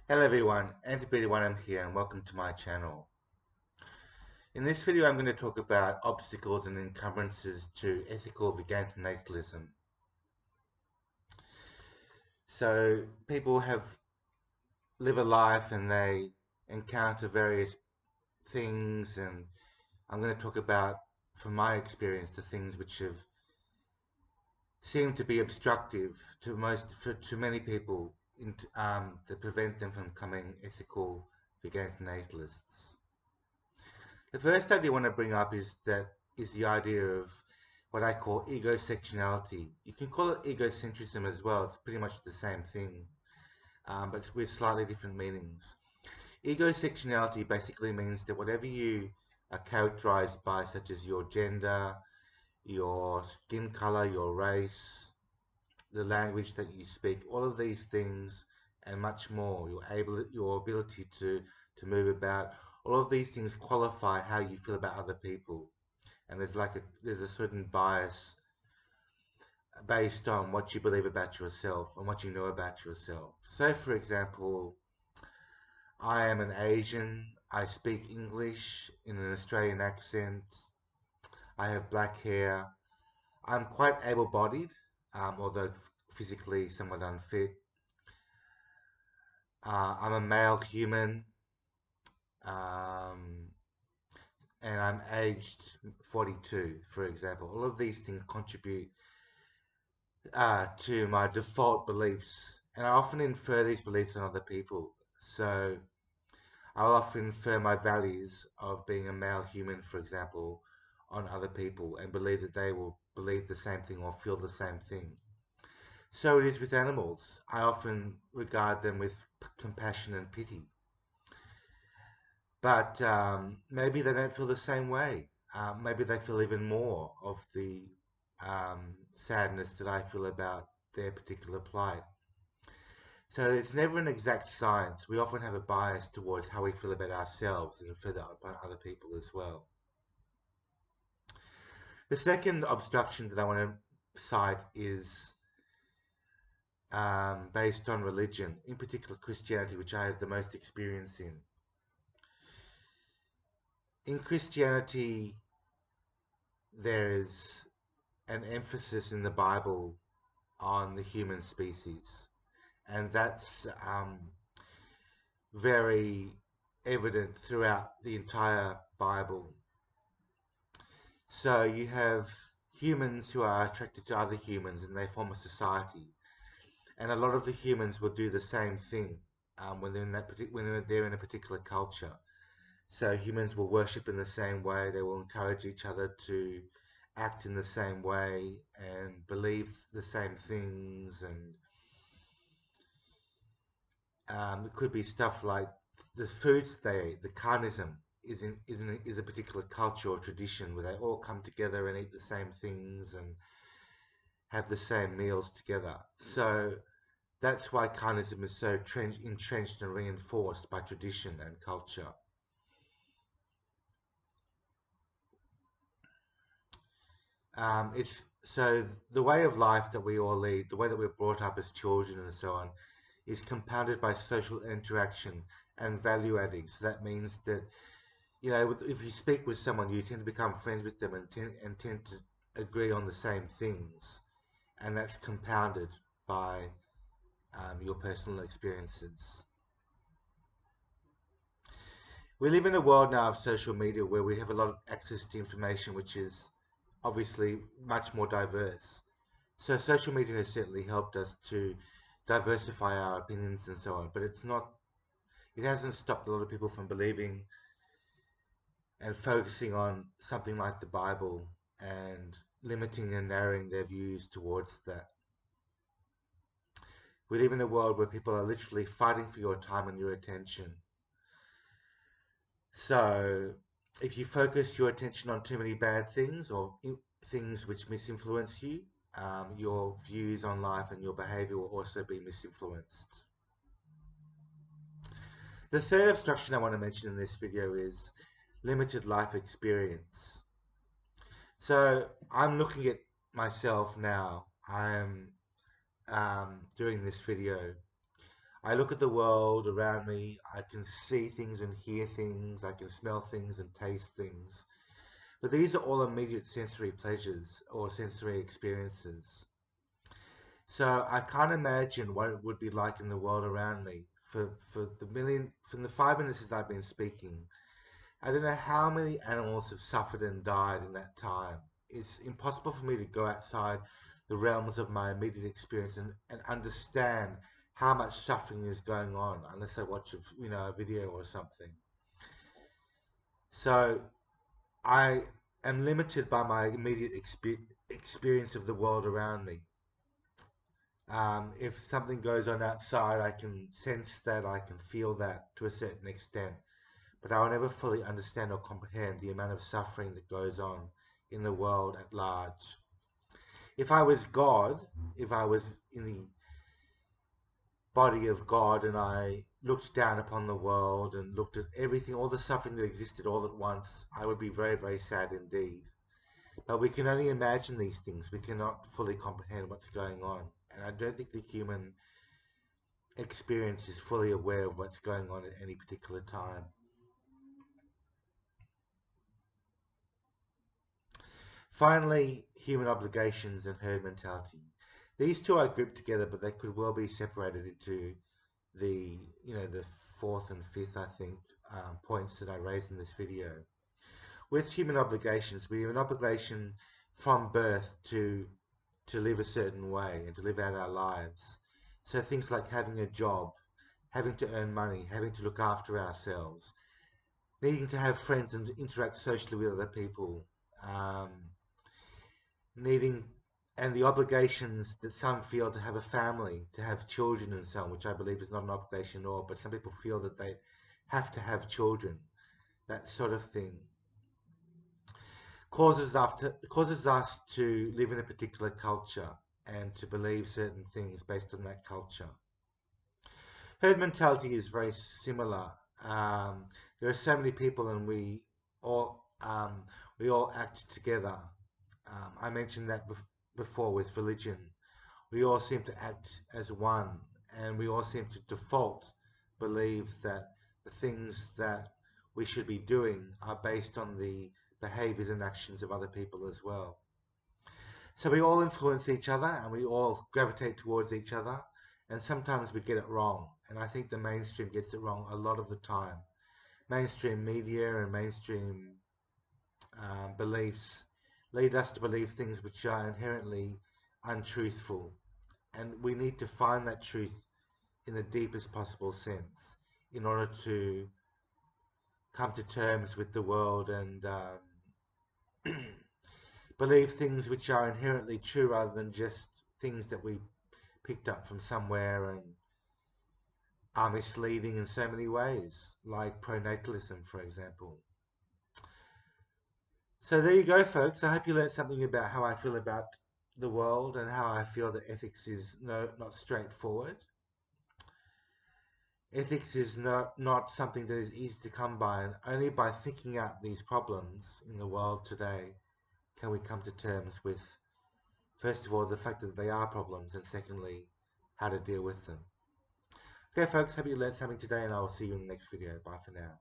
Hello everyone, Anti-Beauty1 here and welcome to my channel. In this video I'm going to talk about obstacles and encumbrances to ethical vegantinatalism. So people live a life and they encounter various things, and I'm going to talk about, from my experience, the things which have seemed to be obstructive to many people that prevent them from becoming ethical vegantinatalists. The first idea I want to bring up is the idea of what I call egosectionality. You can call it egocentrism as well. It's pretty much the same thing, but with slightly different meanings. Egosectionality basically means that whatever you are characterized by, such as your gender, your skin color, your race, the language that you speak, all of these things and much more, your ability to move about, all of these things qualify how you feel about other people. And there's a certain bias based on what you believe about yourself and what you know about yourself. So for example, I am an Asian, I speak English in an Australian accent, I have black hair, I'm quite able-bodied, although physically somewhat unfit. I'm a male human, um, and I'm aged 42, for example. All of these things contribute to my default beliefs, and I often infer these beliefs on other people. So I'll often infer my values of being a male human, for example, on other people and believe that they will believe the same thing or feel the same thing. So it is with animals. I often regard them with compassion and pity. But maybe they don't feel the same way. Maybe they feel even more of the sadness that I feel about their particular plight. So it's never an exact science. We often have a bias towards how we feel about ourselves and further about other people as well. The second obstruction that I want to cite is based on religion, in particular Christianity, which I have the most experience in. In Christianity, there is an emphasis in the Bible on the human species, and that's very evident throughout the entire Bible. So you have humans who are attracted to other humans and they form a society, and a lot of the humans will do the same thing when they're in a particular culture. So humans will worship in the same way, they will encourage each other to act in the same way and believe the same things, and it could be stuff like the foods they eat. The carnism is a particular culture or tradition where they all come together and eat the same things and have the same meals together. So that's why carnism is so entrenched and reinforced by tradition and culture. It's so the way of life that we all lead, the way that we're brought up as children and so on, is compounded by social interaction and value adding. So that means that, you know, if you speak with someone, you tend to become friends with them and tend to agree on the same things, and that's compounded by your personal experiences. We live in a world now of social media where we have a lot of access to information, which is obviously much more diverse. So social media has certainly helped us to diversify our opinions and so on, but it hasn't stopped a lot of people from believing and focusing on something like the Bible and limiting and narrowing their views towards that. We live in a world where people are literally fighting for your time and your attention. So if you focus your attention on too many bad things or things which misinfluence you, your views on life and your behavior will also be misinfluenced. The third obstruction I want to mention in this video is limited life experience. So I'm looking at myself now. I'm doing this video. I look at the world around me, I can see things and hear things, I can smell things and taste things. But these are all immediate sensory pleasures or sensory experiences. So I can't imagine what it would be like in the world around me. From the 5 minutes that I've been speaking, I don't know how many animals have suffered and died in that time. It's impossible for me to go outside the realms of my immediate experience and understand how much suffering is going on unless I watch a video or something. So I am limited by my immediate experience of the world around me. If something goes on outside, I can sense that, I can feel that to a certain extent, but I will never fully understand or comprehend the amount of suffering that goes on in the world at large. If I was God, if I was in the body of God and I looked down upon the world and looked at everything, all the suffering that existed all at once, I would be very, very sad indeed. But we can only imagine these things. We cannot fully comprehend what's going on. And I don't think the human experience is fully aware of what's going on at any particular time. Finally, human obligations and herd mentality. These two are grouped together, but they could well be separated into the fourth and fifth, I think, points that I raised in this video. With human obligations, we have an obligation from birth to live a certain way and to live out our lives. So things like having a job, having to earn money, having to look after ourselves, needing to have friends and interact socially with other people, and the obligations that some feel to have a family, to have children and so on, which I believe is not an obligation at all, but some people feel that they have to have children, that sort of thing, causes us to live in a particular culture and to believe certain things based on that culture. Herd mentality is very similar. There are so many people and we all act together. I mentioned that before with religion. We all seem to act as one, and we all seem to default believe that the things that we should be doing are based on the behaviors and actions of other people as well. So we all influence each other and we all gravitate towards each other, and sometimes we get it wrong, and I think the mainstream gets it wrong a lot of the time. Mainstream media and mainstream beliefs lead us to believe things which are inherently untruthful, and we need to find that truth in the deepest possible sense in order to come to terms with the world and believe things which are inherently true rather than just things that we picked up from somewhere and are misleading in so many ways, like pronatalism, for example. So there you go, folks. I hope you learned something about how I feel about the world and how I feel that ethics is not straightforward. Ethics is not something that is easy to come by, and only by thinking out these problems in the world today can we come to terms with, first of all, the fact that they are problems, and secondly, how to deal with them. Okay, folks, hope you learned something today, and I will see you in the next video. Bye for now.